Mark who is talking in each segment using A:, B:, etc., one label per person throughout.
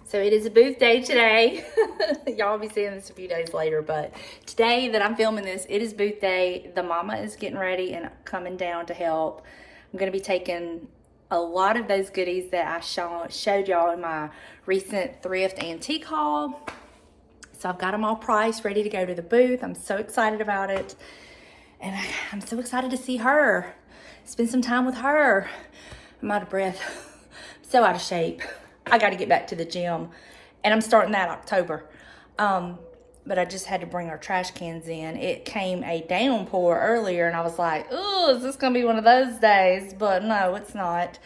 A: So it is a booth day today. Y'all will be seeing this a few days later, but today that I'm filming this, it is booth day. The mama is getting ready and coming down to help. I'm gonna be taking a lot of those goodies that I showed y'all in my recent thrift antique haul. So I've got them all priced, ready to go to the booth. I'm so excited about it. And I'm so excited to see her, spend some time with her. I'm out of breath, I'm so out of shape. I got to get back to the gym, and I'm starting that October. But I just had to bring our trash cans in. It came a downpour earlier, and I was like, oh, is this going to be one of those days? But no, it's not.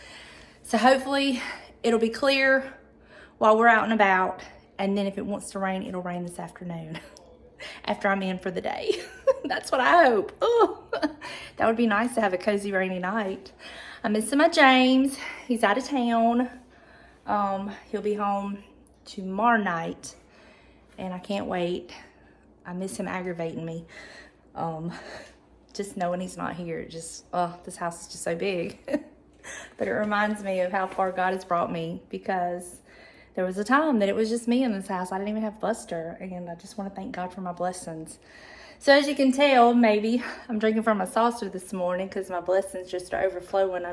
A: So hopefully it'll be clear while we're out and about, and then if it wants to rain, it'll rain this afternoon after I'm in for the day. That's what I hope. Oh, that would be nice to have a cozy rainy night. I'm missing my James. He's out of town. He'll be home tomorrow night, and I can't wait. I miss him aggravating me. Just knowing he's not here, this house is just so big. But it reminds me of how far God has brought me, because there was a time that it was just me in this house. I didn't even have Buster, and I just want to thank God for my blessings. So as you can tell, maybe I'm drinking from my saucer this morning because my blessings just are overflowing.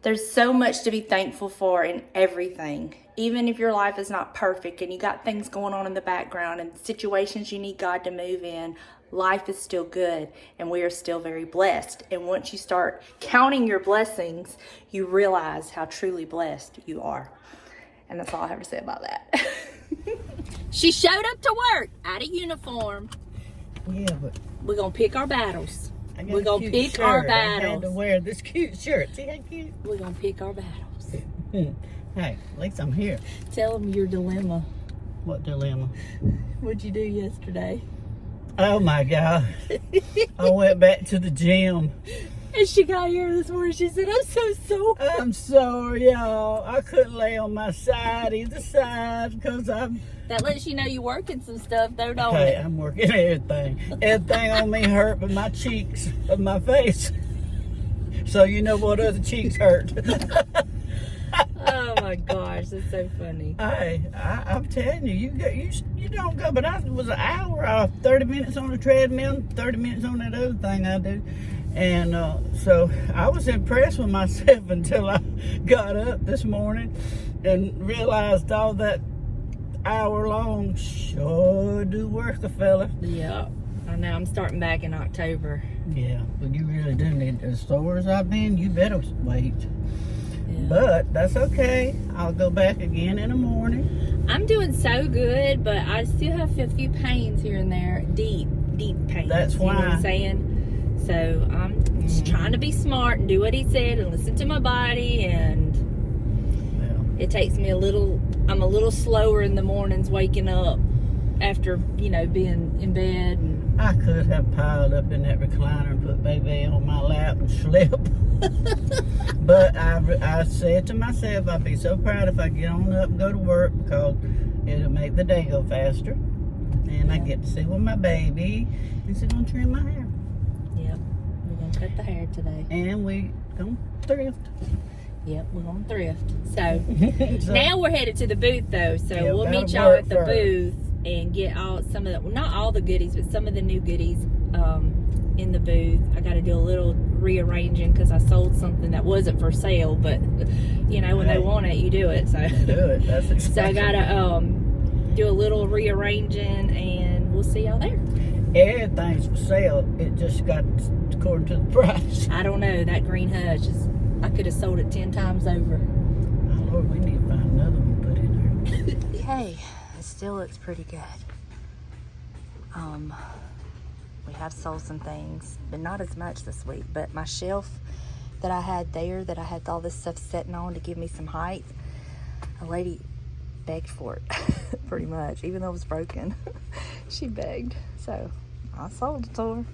A: There's so much to be thankful for in everything. Even if your life is not perfect and you got things going on in the background and situations you need God to move in, life is still good and we are still very blessed. And once you start counting your blessings, you realize how truly blessed you are. And that's all I have to say about that. She showed up to work out of uniform.
B: Yeah, but
A: we're going to pick our battles.
B: We're going to
A: pick our battles.
B: I had to wear this cute shirt. See how cute?
A: We're going to pick our battles.
B: Hey, at least I'm here.
A: Tell them your dilemma.
B: What dilemma?
A: What'd you do yesterday?
B: Oh my God. I went back to the gym.
A: And she got here this morning. She said, I'm so sore.
B: I'm sorry, y'all. I couldn't lay on my side, either side, because
A: That lets you know you're working some stuff, though, don't
B: Hey,
A: it?
B: I'm working everything. Everything on me hurt but my cheeks of my face. So you know what other cheeks hurt.
A: Oh my gosh, that's so funny.
B: Hey, I'm telling you, you don't go, but I was an hour off, 30 minutes on the treadmill, 30 minutes on that other thing I do. And so I was impressed with myself until I got up this morning and realized all that hour long sure do work a fella.
A: Yeah, I know. I'm starting back in October.
B: Yeah, but you really do need, as sore as I've been, you better wait. Yeah. But that's okay. I'll go back again in the morning.
A: I'm doing so good, but I still have a few pains here and there. Deep pains.
B: That's why.
A: You know what I'm saying? So I'm just trying to be smart and do what he said and listen to my body. And it takes me I'm a little slower in the mornings waking up after, being in bed. And
B: I could have piled up in that recliner and put baby on my lap and slept. But I said to myself, I'd be so proud if I get on up and go to work, because it'll make the day go faster. And I get to sit with my baby and sit on trim my hair.
A: Yep, we're going to cut the hair today.
B: And we going to thrift.
A: Yep, we're going to thrift. So now we're headed to the booth, though. So we'll meet y'all at the booth and get some of the, not all the goodies, but some of the new goodies in the booth. I got to do a little rearranging because I sold something that wasn't for sale, but when they want it, you do it. So
B: do it. That's expensive.
A: So I got to do a little rearranging, and we'll see y'all there.
B: Everything's for sale. It just got according to the price.
A: I don't know. That green hush I could have sold it 10 times over.
B: Oh Lord, we need to find another one to put in there.
A: Hey, it still looks pretty good. We have sold some things, but not as much this week. But my shelf that I had there, that I had all this stuff sitting on to give me some height, a lady begged for it, pretty much, even though it was broken. She begged, so I sold it to her.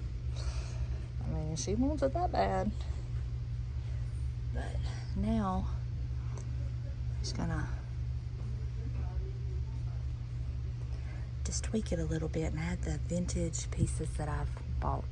A: I mean, she wants it that bad. But now, I'm just gonna just tweak it a little bit and add the vintage pieces that I've bought.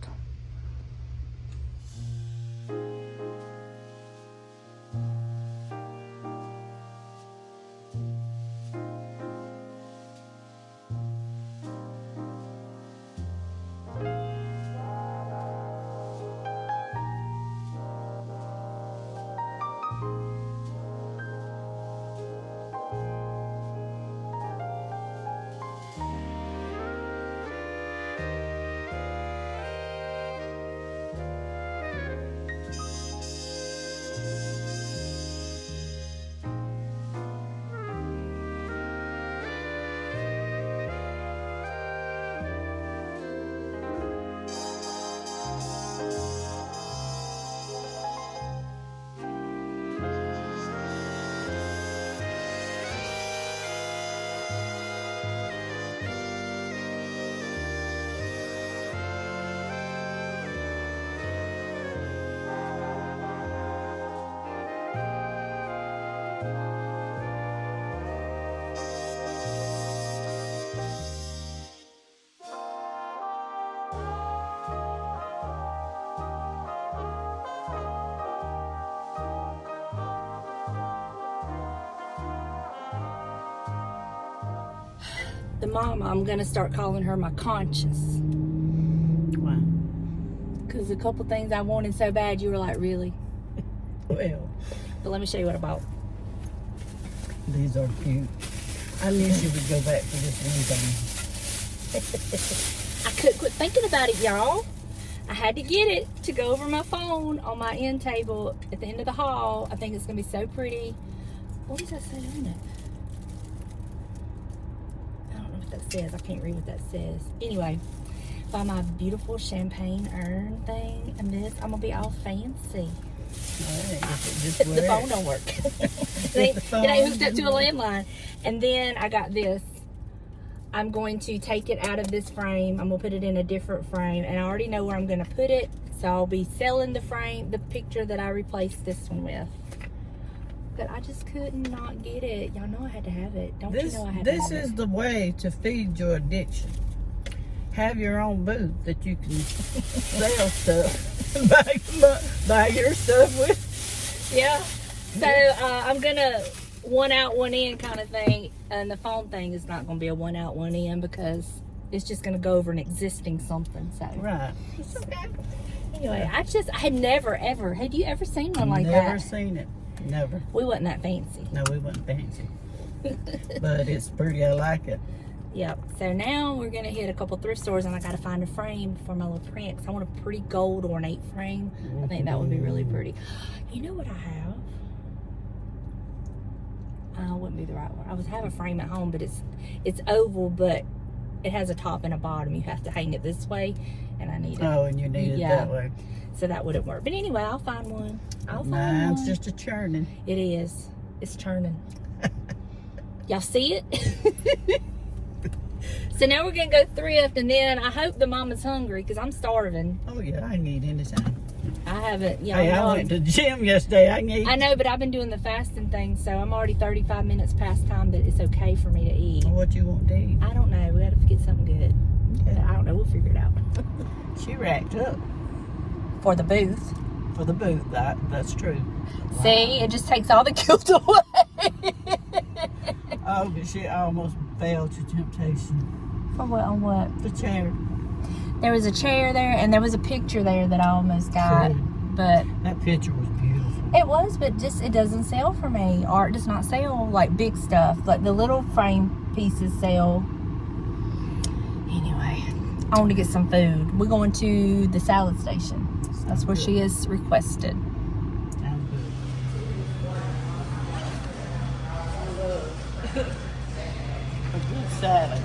A: the mama, I'm going to start calling her my conscience.
B: Why?
A: Because a couple things I wanted so bad, you were like, really?
B: Well,
A: But let me show you what I bought.
B: these are cute. I knew she would go back for this one thing.
A: I couldn't quit thinking about it, y'all. I had to get it to go over my phone on my end table at the end of the hall. I think it's going to be so pretty. What does that say on it? I don't know what that says. I can't read what that says. Anyway, buy my beautiful champagne urn thing and this. I'm going to be all fancy.
B: Alright, just
A: The phone don't work. It ain't hooked up to a landline. And then I got this. I'm going to take it out of this frame. I'm going to put it in a different frame. And I already know where I'm going to put it. So I'll be selling the frame, the picture that I replaced this one with. But I just could not get it. Y'all know I had to have it. Don't you know I had to have it?
B: This is the way to feed your addiction. Have your own booth that you can sell stuff. buy your stuff with.
A: Yeah. So I'm going to one out, one in kind of thing. And the phone thing is not going to be a one out, one in because it's just going to go over an existing something. So
B: Right. It's okay.
A: Anyway, I had never ever. Had you ever seen one like that?
B: Never seen it. Never.
A: We wasn't that fancy.
B: No, we wasn't fancy. But it's pretty. I like it.
A: Yep. So now we're gonna hit a couple thrift stores, and I gotta find a frame for my little print. 'Cause I want a pretty gold ornate frame. I think that would be really pretty. You know what I have? Wouldn't be the right one. I have a frame at home, but it's oval, but it has a top and a bottom. You have to hang it this way, and I need it.
B: Oh, and you need it that way.
A: So that wouldn't work. But anyway, I'll find one.
B: Mine's just a churning.
A: It is. It's churning. Y'all see it? So now we're going to go thrift, and then I hope the mama's hungry because I'm starving.
B: Oh, yeah, I can eat anytime.
A: I haven't.
B: Hey, I went to the gym yesterday. I can eat.
A: I know, but I've been doing the fasting thing, so I'm already 35 minutes past time that it's okay for me to eat.
B: What you want to eat?
A: I don't know. We got to get something good.
B: Okay.
A: I don't know. We'll figure it out.
B: She racked up.
A: For the booth.
B: For the booth, that's true.
A: See, it just takes all the guilt away.
B: Oh, but she almost fell to temptation.
A: For what? On what?
B: The chair.
A: There was a chair there, and there was a picture there that I almost got.
B: True.
A: But
B: That picture was beautiful.
A: it was, but just it doesn't sell for me. Art does not sell like big stuff. Like the little frame pieces sell. Anyway, I want to get some food. We're going to the salad station. That's where she is requested.
B: Sounds good. A good salad.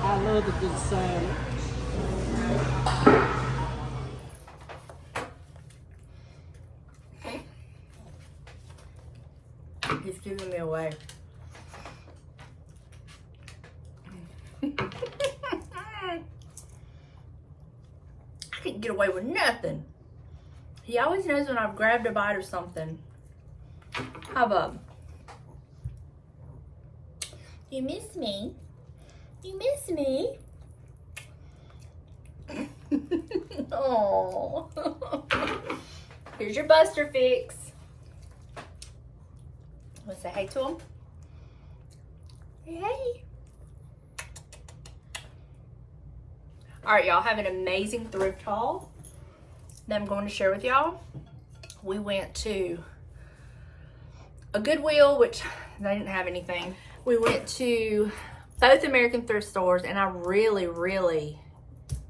B: I love a good salad.
A: He's giving me away. I can't get away with nothing. He always knows when I've grabbed a bite or something. How about? You miss me? You miss me? Oh. Here's your Buster fix. Want to say hey to him? Hey. All right, y'all, have an amazing thrift haul that I'm going to share with y'all. We went to a Goodwill, which they didn't have anything. We went to both American thrift stores, and I really, really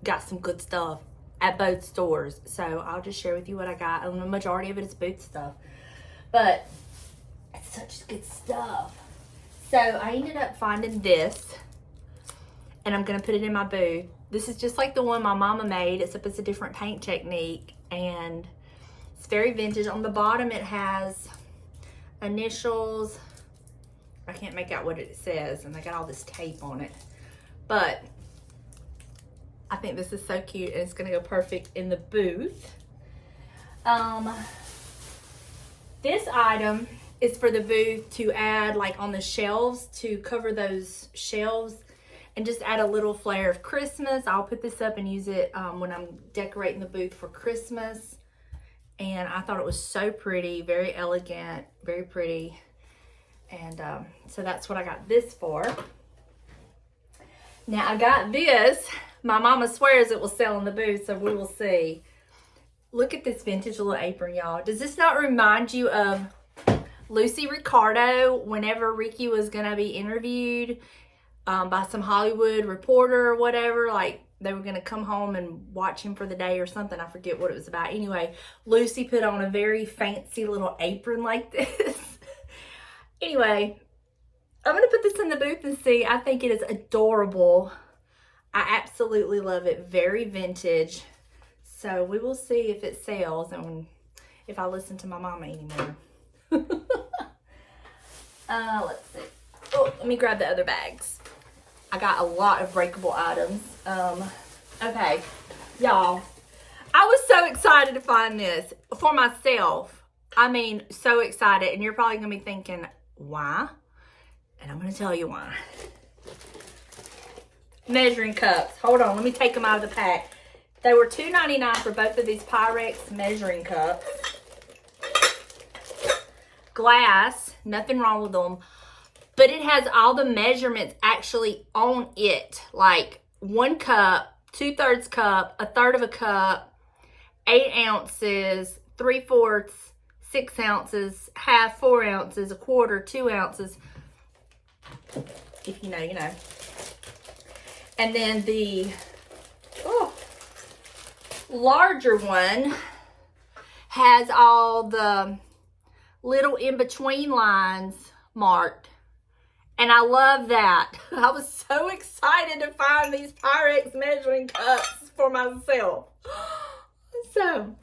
A: got some good stuff at both stores. So I'll just share with you what I got. And the majority of it is boot stuff, but it's such good stuff. So I ended up finding this, and I'm gonna put it in my booth. This is just like the one my mama made, except it's a different paint technique, and it's very vintage. On the bottom it has initials. I can't make out what it says, and they got all this tape on it. But I think this is so cute, and it's gonna go perfect in the booth. This item is for the booth to add like on the shelves, to cover those shelves and just add a little flair of Christmas. I'll put this up and use it when I'm decorating the booth for Christmas. And I thought it was so pretty, very elegant, very pretty. And so that's what I got this for. Now I got this. My mama swears it will sell in the booth, so we will see. Look at this vintage little apron, y'all. Does this not remind you of Lucy Ricardo whenever Ricky was going to be interviewed by some Hollywood reporter or whatever? Like, they were going to come home and watch him for the day or something. I forget what it was about. Anyway, Lucy put on a very fancy little apron like this. Anyway, I'm going to put this in the booth and see. I think it is adorable. I absolutely love it. Very vintage. So we will see if it sells and if I listen to my mama anymore. Let's see. Oh, let me grab the other bags. I got a lot of breakable items. Okay, y'all. I was so excited to find this for myself. I mean, so excited. And you're probably going to be thinking, why? And I'm going to tell you why. Measuring cups. Hold on. Let me take them out of the pack. They were $2.99 for both of these Pyrex measuring cups. Glass. Nothing wrong with them. But it has all the measurements actually on it. Like 1 cup, 2/3 cup, 1/3 of a cup, 8 ounces, 3/4, 6 ounces, half, 4 ounces, 1/4, 2 ounces. If you know, you know. And then the larger one has all the little in-between lines marked. And I love that. I was so excited to find these Pyrex measuring cups for myself. So,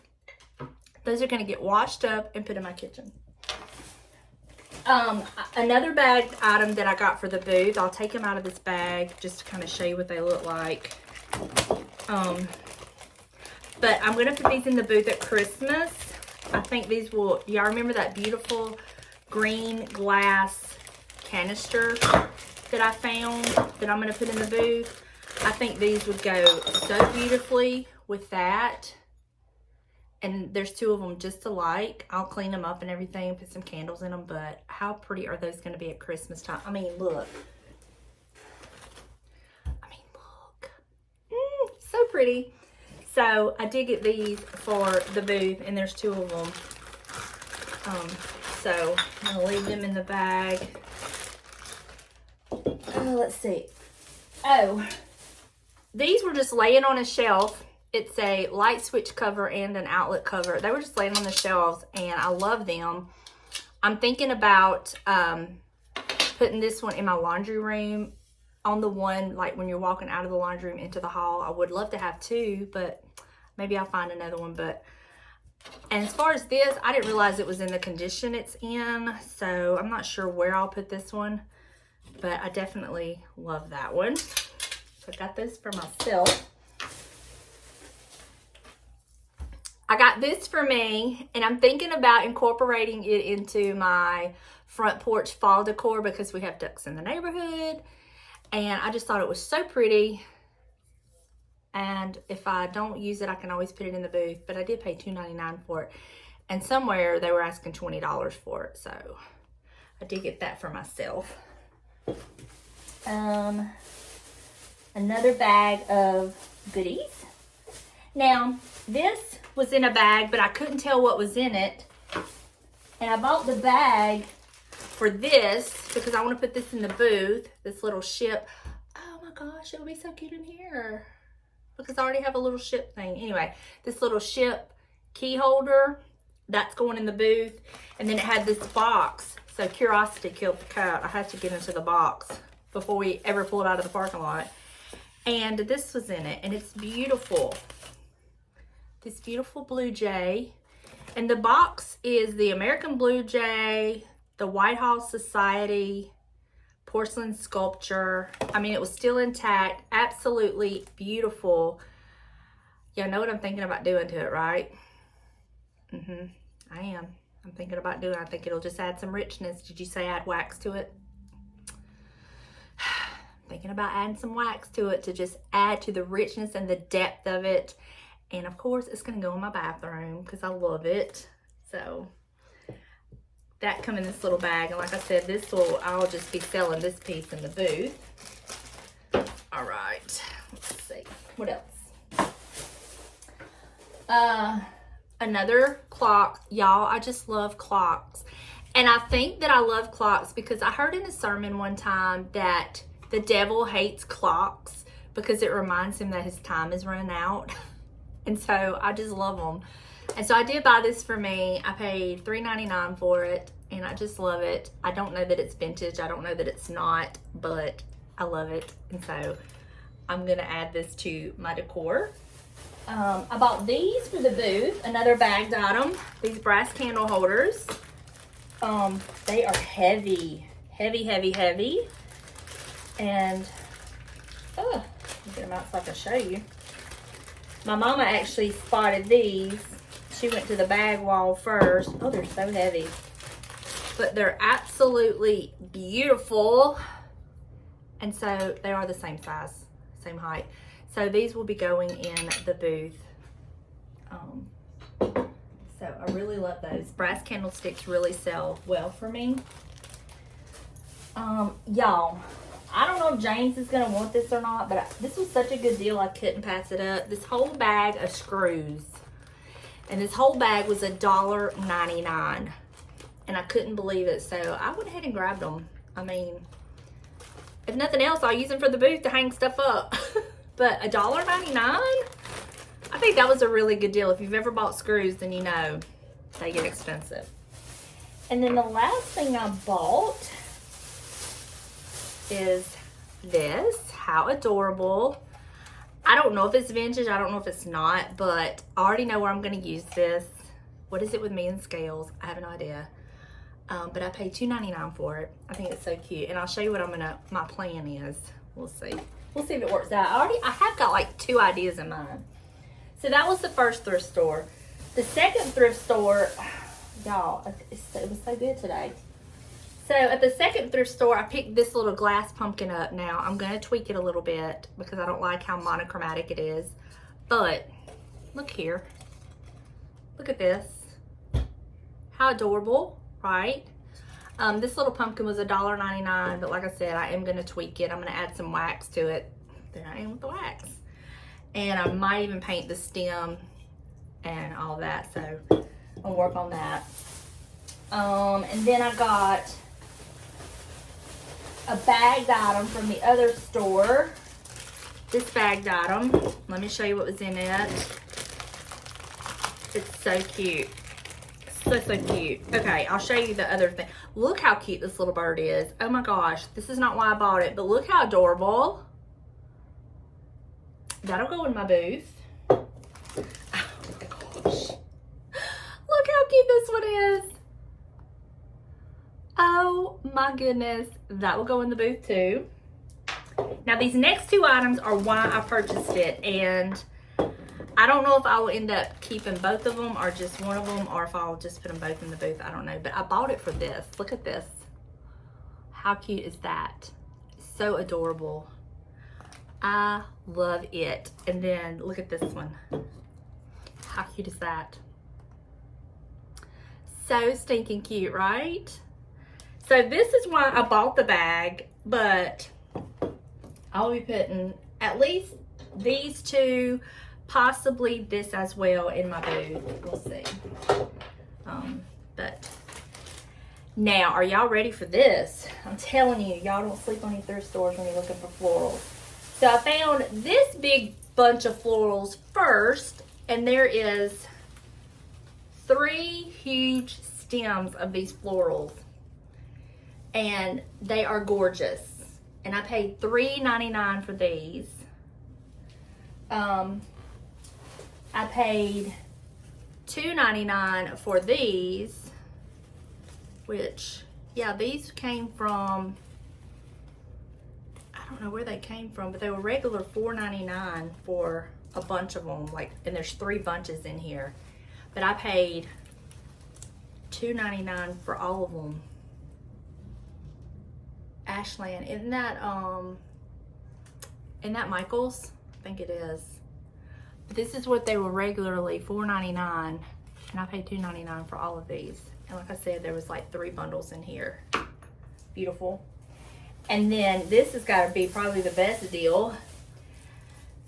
A: those are going to get washed up and put in my kitchen. Another bag item that I got for the booth, I'll take them out of this bag just to kind of show you what they look like. But I'm going to put these in the booth at Christmas. I think these will, y'all remember that beautiful green glass canister that I found that I'm going to put in the booth? I think these would go so beautifully with that. And there's 2 of them just alike. I'll clean them up and everything, put some candles in them, but how pretty are those going to be at Christmas time? I mean, look. So pretty. So I did get these for the booth, and there's 2 of them. So I'm going to leave them in the bag. Let's see. Oh, these were just laying on a shelf. It's a light switch cover and an outlet cover. They were just laying on the shelves, and I love them. I'm thinking about putting this one in my laundry room on the one, like when you're walking out of the laundry room into the hall. I would love to have 2, but maybe I'll find another one. And as far as this, I didn't realize it was in the condition it's in, so I'm not sure where I'll put this one, but I definitely love that one. So I got this for myself. I got this for me, and I'm thinking about incorporating it into my front porch fall decor because we have ducks in the neighborhood, and I just thought it was so pretty. And if I don't use it, I can always put it in the booth, but I did pay $2.99 for it, and somewhere they were asking $20 for it, so I did get that for myself. Another bag of goodies. Now, this was in a bag, but I couldn't tell what was in it. And I bought the bag for this because I want to put this in the booth, this little ship. Oh my gosh, it'll be so cute in here because I already have a little ship thing. Anyway, this little ship key holder, that's going in the booth. And then it had this box. So curiosity killed the cat. I had to get into the box before we ever pulled out of the parking lot. And this was in it, and it's beautiful. This beautiful blue jay. And the box is the American blue jay, the Whitehall Society porcelain sculpture. I mean, it was still intact. Absolutely beautiful. Y'all know what I'm thinking about doing to it, right? I am. I'm thinking about doing it. I think it'll just add some richness. Did you say add wax to it? Thinking about adding some wax to it to just add to the richness and the depth of it. And of course, it's going to go in my bathroom because I love it. So that come in this little bag. And like I said, I'll just be selling this piece in the booth. All right. What else? Another clock. Y'all, I just love clocks. And I think that I love clocks because I heard in a sermon one time that the devil hates clocks because it reminds him that his time is running out. And so I just love them. And so I did buy this for me. I paid $3.99 for it, and I just love it. I don't know that it's vintage. I don't know that it's not, but I love it. And so I'm gonna add this to my decor. I bought these for the booth, another bagged item. These brass candle holders. They are heavy, heavy, heavy, heavy. And, let me get them out so I can show you. My mama actually spotted these. She went to the bag wall first. Oh, they're so heavy. But they're absolutely beautiful. And so they are the same size, same height. So these will be going in the booth. So I really love those. Brass candlesticks really sell well for me. Y'all, I don't know if James is gonna want this or not, but this was such a good deal I couldn't pass it up. This whole bag of screws. And this whole bag was $1.99. And I couldn't believe it, so I went ahead and grabbed them. I mean, if nothing else, I'll use them for the booth to hang stuff up. But $1.99? I think that was a really good deal. If you've ever bought screws, then you know they get expensive. And then the last thing I bought is this. How adorable. I don't know if it's vintage. I don't know if it's not, but I already know where I'm going to use this. What is it with me and scales? I have no idea. But I paid $2.99 for it. I think it's so cute. And I'll show you what my plan is. We'll see. We'll see if it works out. I have got like 2 ideas in mind. So that was the first thrift store. The second thrift store, y'all, it was so good today. So at the second thrift store, I picked this little glass pumpkin up. Now I'm going to tweak it a little bit because I don't like how monochromatic it is. But look here. Look at this. How adorable, right? This little pumpkin was $1.99, but like I said, I am going to tweak it. I'm going to add some wax to it. There I am with the wax. And I might even paint the stem and all that, so I'll work on that. And then I got a bagged item from the other store. This bagged item, let me show you what was in it. It's so cute. So cute. Okay, I'll show you the other thing. Look how cute this little bird is. Oh my gosh, this is not why I bought it, but look how adorable. That'll go in my booth. Oh my gosh. Look how cute this one is. Oh my goodness. That will go in the booth too. Now these next 2 items are why I purchased it, and I don't know if I will end up keeping both of them or just one of them, or if I'll just put them both in the booth. I don't know, but I bought it for this. Look at this. How cute is that? So adorable. I love it. And then look at this one. How cute is that? So stinking cute, right? So this is why I bought the bag, but I'll be putting at least these 2, possibly this as well in my booth. We'll see. But now, are y'all ready for this? I'm telling you, y'all don't sleep on your thrift stores when you're looking for florals. So I found this big bunch of florals first, and there is 3 huge stems of these florals, and they are gorgeous. And I paid $3.99 for these. I paid $2.99 for these, which, yeah, these came from, I don't know where they came from, but they were regular $4.99 for a bunch of them, like, and there's 3 bunches in here. But I paid $2.99 for all of them. Ashland, isn't that Michael's? I think it is. But this is what they were regularly $4.99, and I paid $2.99 for all of these. And like I said, there was like 3 bundles in here. Beautiful. And then this has got to be probably the best deal.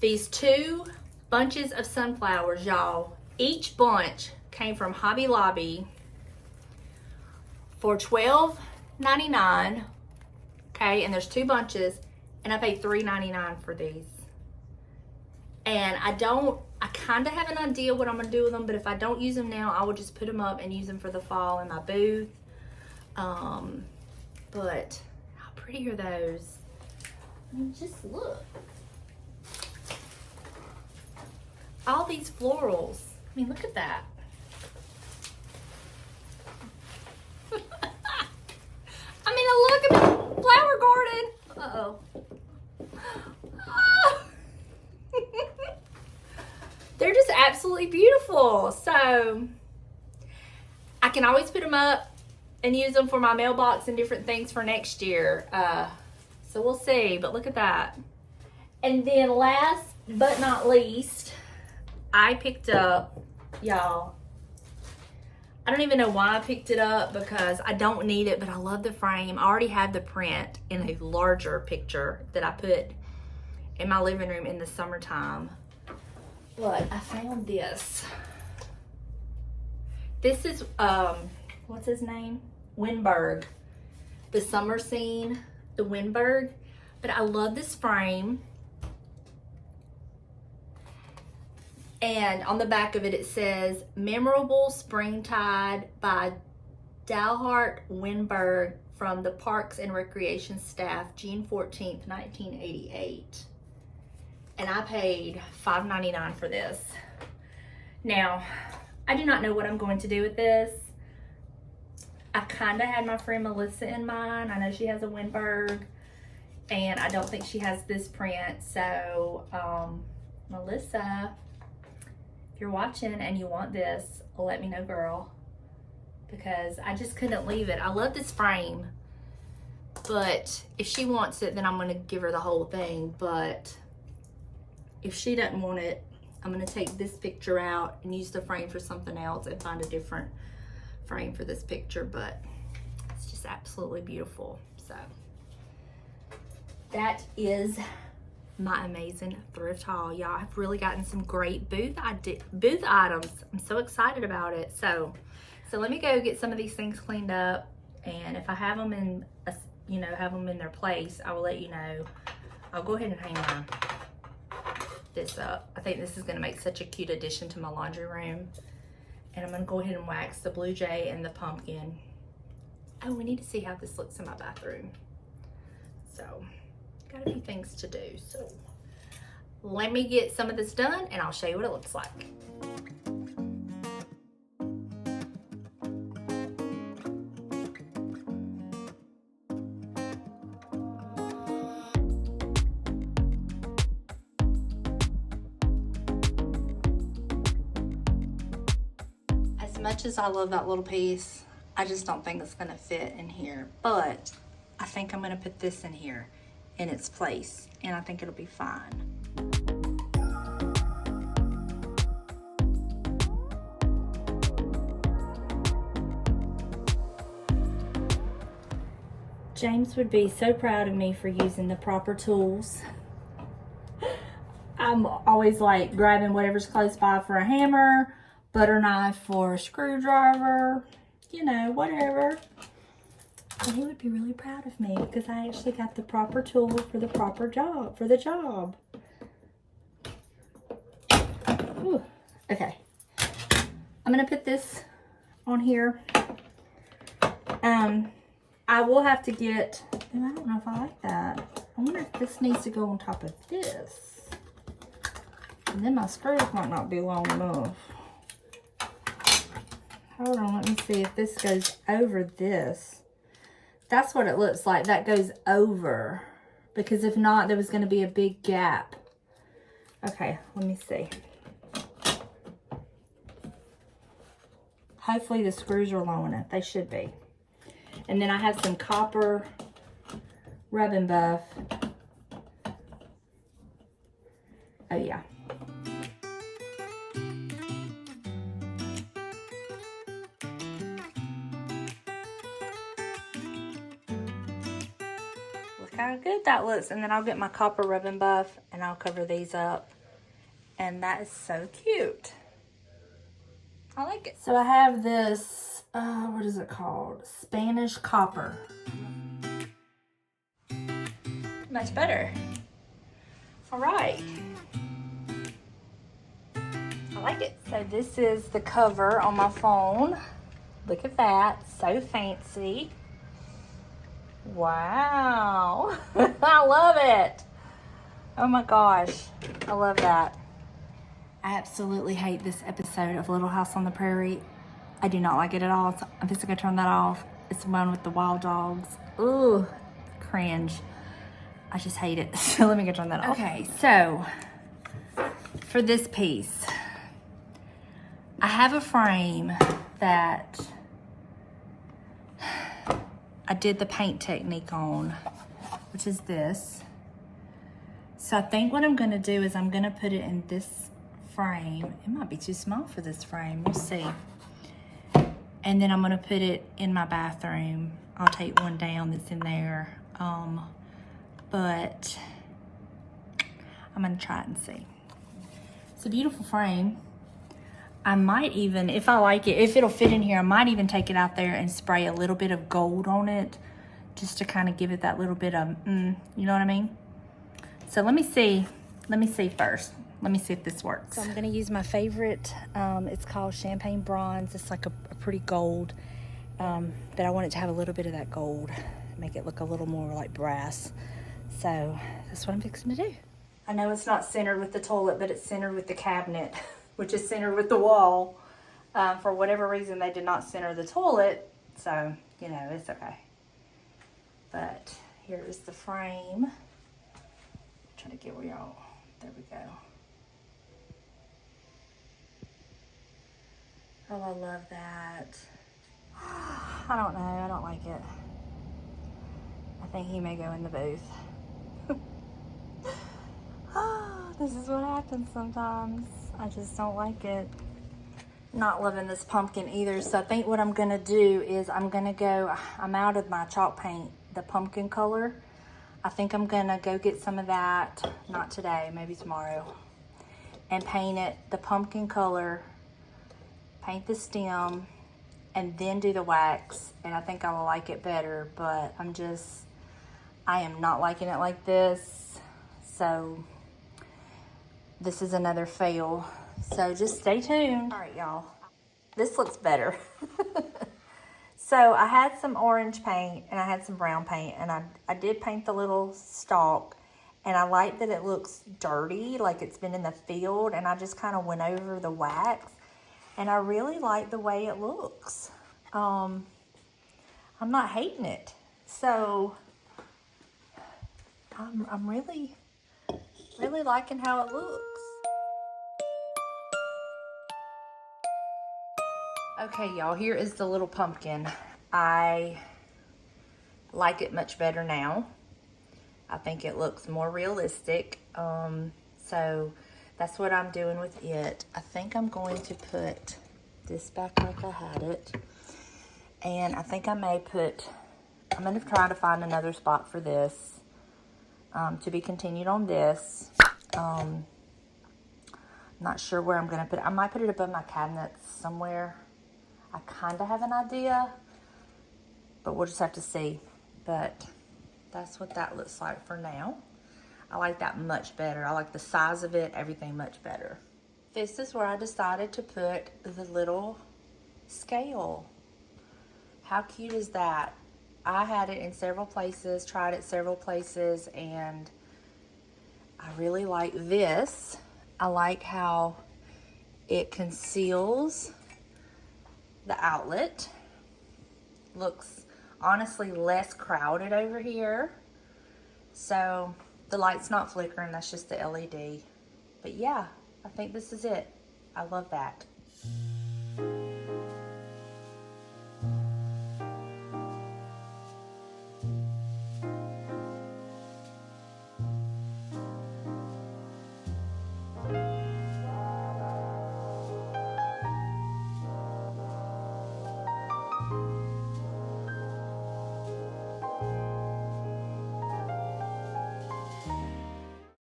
A: these 2 bunches of sunflowers, y'all. Each bunch came from Hobby Lobby for $12.99. Okay, and there's 2 bunches, and I paid $3.99 for these. And I kind of have an idea what I'm gonna do with them, but if I don't use them now, I will just put them up and use them for the fall in my booth. But how pretty are those? I mean, just look. All these florals. I mean, look at that. I mean, look at the flower garden. Uh-oh. They're just absolutely beautiful. So I can always put them up and use them for my mailbox and different things for next year. So we'll see, but look at that. And then last but not least, I picked up, y'all, I don't even know why I picked it up because I don't need it, but I love the frame. I already have the print in a larger picture that I put in my living room in the summertime. But I found this. This is, what's his name? Winberg. The summer scene, the Winberg. But I love this frame. And on the back of it, it says, Memorable Springtide by Dalhart Winberg from the Parks and Recreation staff, June 14th, 1988. And I paid $5.99 for this. Now, I do not know what I'm going to do with this. I kind of had my friend Melissa in mind. I know she has a Winberg, and I don't think she has this print. So, Melissa, if you're watching and you want this, let me know, girl, because I just couldn't leave it. I love this frame, but if she wants it, then I'm going to give her the whole thing. But if she doesn't want it, I'm going to take this picture out and use the frame for something else and find a different frame for this picture. But it's just absolutely beautiful. So that is my amazing thrift haul, y'all. I've really gotten some great booth items. I'm so excited about it. So let me go get some of these things cleaned up, and if I have them in have them in their place, I will let you know. I'll go ahead and hang this up. I think this is going to make such a cute addition to my laundry room. And I'm going to go ahead and wax the blue jay and the pumpkin. Oh, we need to see how this looks in my bathroom. So got a few things to do. So let me get some of this done and I'll show you what it looks like. As much as I love that little piece, I just don't think it's gonna fit in here, but I think I'm gonna put this in here in its place, and I think it'll be fine. James would be so proud of me for using the proper tools. I'm always like grabbing whatever's close by for a hammer, butter knife for a screwdriver, you know, whatever. And he would be really proud of me because I actually got the proper tool for the proper job, job. Ooh, okay. I'm gonna put this on here. I will have to get, I don't know if I like that. I wonder if this needs to go on top of this. And then my screws might not be long enough. Hold on, let me see if this goes over this. That's what it looks like. That goes over. Because if not, there was going to be a big gap. Okay, let me see. Hopefully the screws are long enough. They should be. And then I have some copper rub and buff. Oh yeah. Look how good that looks. And then I'll get my copper rub and buff and I'll cover these up And that is so cute. I like it. So I have this, what is it called? Spanish copper. Much better. All right. I like it. So this is the cover on my phone. Look at that, so fancy. Wow, I love it. Oh my gosh, I love that. I absolutely hate this episode of Little House on the Prairie. I do not like it at all. So I'm just gonna turn that off. It's the one with the wild dogs. Ooh, cringe. I just hate it. So let me go turn that off. Okay, so for this piece, I have a frame that I did the paint technique on, which is this. So I think what I'm gonna do is I'm gonna put it in this frame. It might be too small for this frame, we'll see. And then I'm gonna put it in my bathroom. I'll take one down that's in there. But I'm gonna try it and see. It's a beautiful frame. I might even, if I like it, if it'll fit in here, I might even take it out there and spray a little bit of gold on it just to kind of give it that little bit of, you know what I mean? So let me see first. Let me see if this works. So I'm gonna use my favorite, it's called Champagne Bronze. It's like a pretty gold, but I want it to have a little bit of that gold, make it look a little more like brass. So that's what I'm fixing to do. I know it's not centered with the toilet, but it's centered with the cabinet, which is centered with the wall. For whatever reason, they did not center the toilet, so, you know, it's okay. But here is the frame. Trying to get where y'all, there we go. Oh, I love that. I don't know, I don't like it. I think he may go in the booth. This is what happens sometimes. I just don't like it. Not loving this pumpkin either. So I think what I'm gonna do is I'm out of my chalk paint, the pumpkin color. I think I'm gonna go get some of that, not today, maybe tomorrow, and paint it the pumpkin color, paint the stem, and then do the wax. And I think I will like it better, but I am not liking it like this. So this is another fail. So just stay tuned. All right, y'all. This looks better. So I had some orange paint and I had some brown paint, and I did paint the little stalk, and I like that it looks dirty, like it's been in the field, and I just kind of went over the wax, and I really like the way it looks. I'm not hating it. So I'm really liking how it looks. Okay, y'all, here is the little pumpkin. I like it much better now. I think it looks more realistic. So that's what I'm doing with it. I think I'm going to put this back like I had it. And I think I'm going to try to find another spot for this. To be continued on this. Not sure where I'm going to put it. I might put it above my cabinets somewhere. I kind of have an idea, but we'll just have to see. But that's what that looks like for now. I like that much better. I like the size of it, everything much better. This is where I decided to put the little scale. How cute is that? I had it in several places, tried it several places, and I really like this. I like how it conceals the outlet. Looks honestly less crowded over here. So the light's not flickering, that's just the LED. But yeah, I think this is it. I love that.